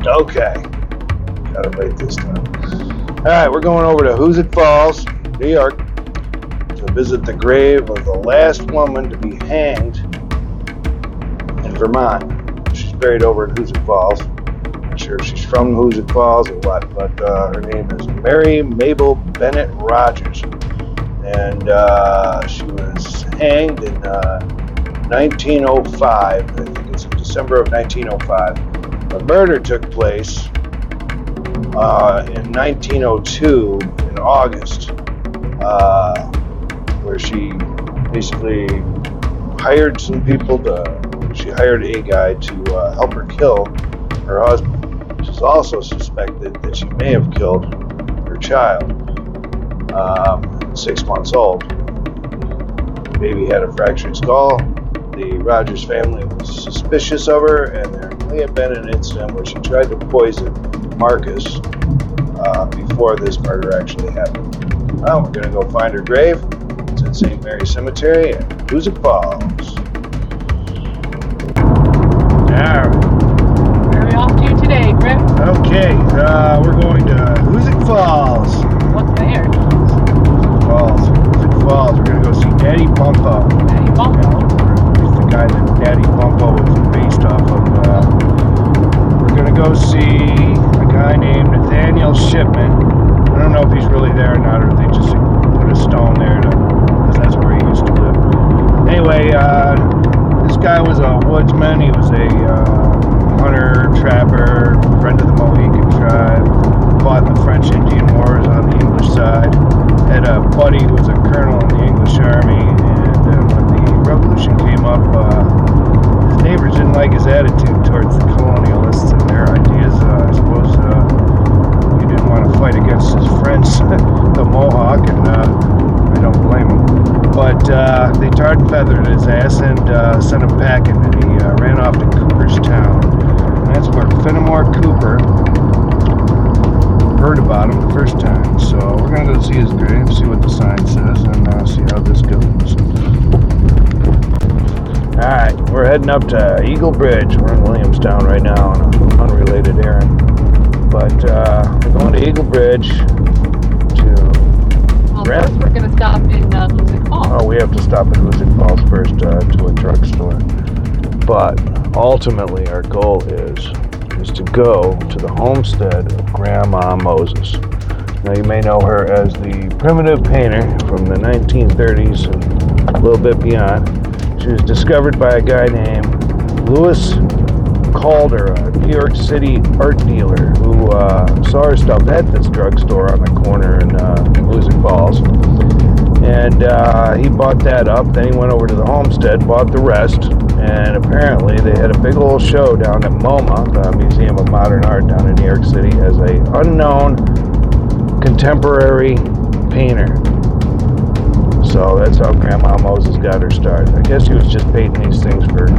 Okay. Got it right this time. All right, we're going over to Hoosick Falls, New York, to visit the grave of the last woman to be hanged in Vermont. She's buried over in Hoosick Falls. I'm not sure if she's from Hoosick Falls or what, but her name is Mary Mabel Bennett Rogers. And she was hanged in 1905. I think it's in December of 1905. The murder took place in 1902 in August, where she basically hired some people she hired a guy to help her kill her husband. She's also suspected that she may have killed her child, 6 months old. The baby had a fractured skull. The Rogers family was suspicious of her, and there may have been an incident where she tried to poison Marcus before this murder actually happened. Well, we're going to go find her grave. It's at St. Mary's Cemetery in Hoosick Falls. Alright. Where are we off to today, Griff? Okay, we're going to Hoosick Falls. What's there? Hoosick Falls. We're going to go see Natty Bumppo. Natty Bumppo? He's the guy that Natty Bumppo was based off of. We're going to go see a guy named Nathaniel Shipman. I don't know if he's really there or not, or if they just put a stone there because that's where he used to live. Anyway, this guy was a woodsman. He was a hunter, trapper, friend of the Mohican tribe. Fought in the French Indian Wars on the English side. Had a buddy who was a colonel in the English Army, and when the Revolution came up, his neighbors didn't like his attitude towards the colonialists and their ideas. I suppose he didn't want to fight against his friends, the Mohawk, and I don't blame him. But they tarred and feathered his ass and sent him packing, and he ran off to Cooperstown. And that's where Fenimore Cooper heard about him the first time. So we're going to go see his grave, see what the sign says, and see how this goes. Alright, we're heading up to Eagle Bridge. We're in Williamstown right now on an unrelated errand. But we're going to Eagle Bridge to... Well, first we're going to stop in Hoosick Falls. Oh, we have to stop at Hoosick Falls first to a drugstore. But ultimately our goal is to go to the homestead of Grandma Moses. Now you may know her as the primitive painter from the 1930s and a little bit beyond. She was discovered by a guy named Louis Calder, a New York City art dealer who saw her stuff at this drugstore on the corner in Hoosick Falls. And he bought that up. Then he went over to the homestead, bought the rest, and apparently they had a big old show down at MoMA, the Museum of Modern Art down in New York City, as a unknown contemporary painter. So that's how Grandma Moses got her start. I guess she was just painting these things for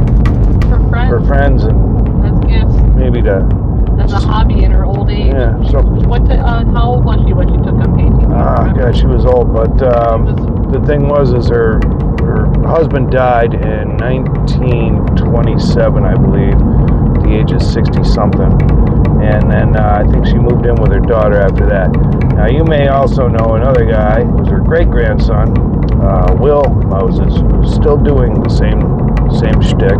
friends and as gifts. Maybe as a hobby in her old age. Yeah. So how old was she when she took up painting? God, she was old. But the thing was, her husband died in 1927, I believe, at the age of 60-something. And then I think she moved in with her daughter after that. Now, you may also know another guy, who was her great-grandson, Will Moses, who's still doing the same shtick.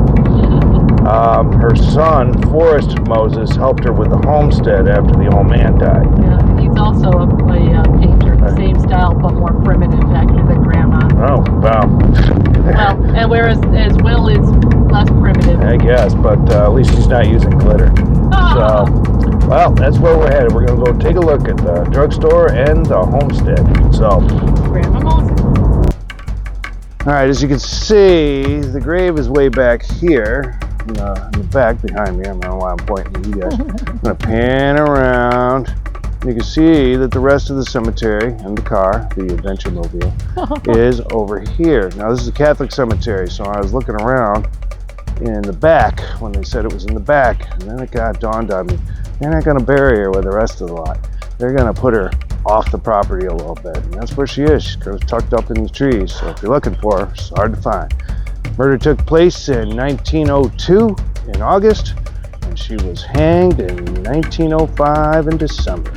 Her son, Forrest Moses, helped her with the homestead after the old man died. Yeah, he's also a painter, the same style, but more primitive, actually, than Grandma. Oh, wow. Well, and whereas Will is less primitive. I guess, but at least he's not using glitter. So, well, that's where we're headed. We're going to go take a look at the drugstore and the homestead itself. Grandma Moses. All right, as you can see, the grave is way back here. In the back behind me. I don't know why I'm pointing at you guys. I'm going to pan around. You can see that the rest of the cemetery and the car, the adventure mobile, is over here. Now, this is a Catholic cemetery, so I was looking around in the back when they said it was in the back, and then it dawned on me, they're not going to bury her with the rest of the lot. They're going to put her off the property a little bit, and that's where she is. She's tucked up in the trees, so if you're looking for her, it's hard to find. Murder took place in 1902 in August, and she was hanged in 1905 in December.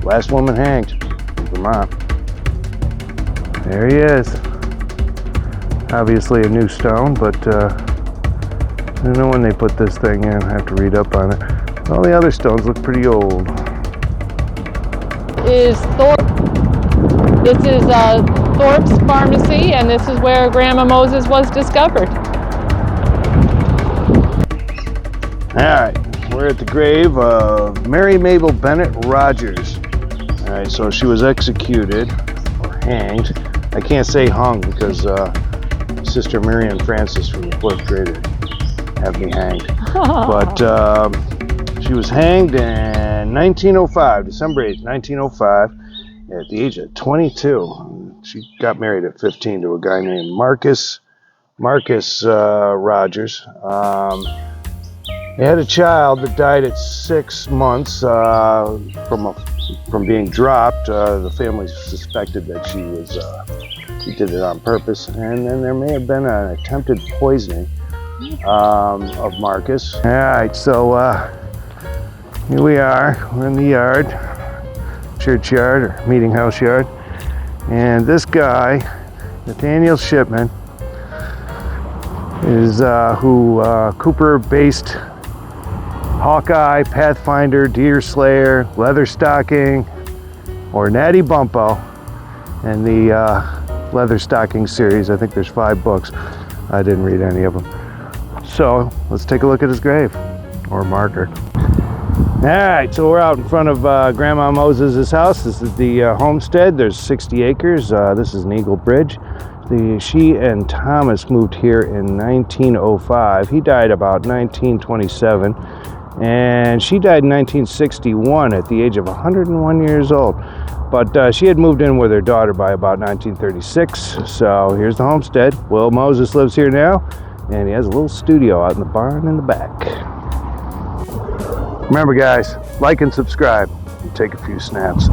Last woman hanged in Vermont. There he is. Obviously a new stone, but I don't know when they put this thing in. I have to read up on it. All the other stones look pretty old. Is Thorpe. This is Thorpe's Pharmacy, and this is where Grandma Moses was discovered. Alright, we're at the grave of Mary Mabel Bennett Rogers. Alright, so she was executed, or hanged. I can't say hung because Sister Marian Francis from the 4th grade had me hanged. But she was hanged in 1905, December 8th, 1905, at the age of 22. She got married at 15 to a guy named Marcus Rogers. They had a child that died at 6 months from being dropped. The family suspected that she did it on purpose, and then there may have been an attempted poisoning of Marcus. All right, so here we are. We're in the yard, churchyard or meeting house yard, and this guy, Nathaniel Shipman, is who Cooper based Hawkeye, Pathfinder, Deer Slayer, Leatherstocking, or Natty Bumppo, and the Leatherstocking series. I think there's 5 books. I didn't read any of them. So let's take a look at his grave, or marker. All right, so we're out in front of Grandma Moses' house. This is the homestead. There's 60 acres. This is an Eagle Bridge. She and Thomas moved here in 1905. He died about 1927, and she died in 1961 at the age of 101 years old. But she had moved in with her daughter by about 1936. So here's the homestead. Will Moses lives here now, and he has a little studio out in the barn in the back. Remember, guys, like and subscribe and take a few snaps.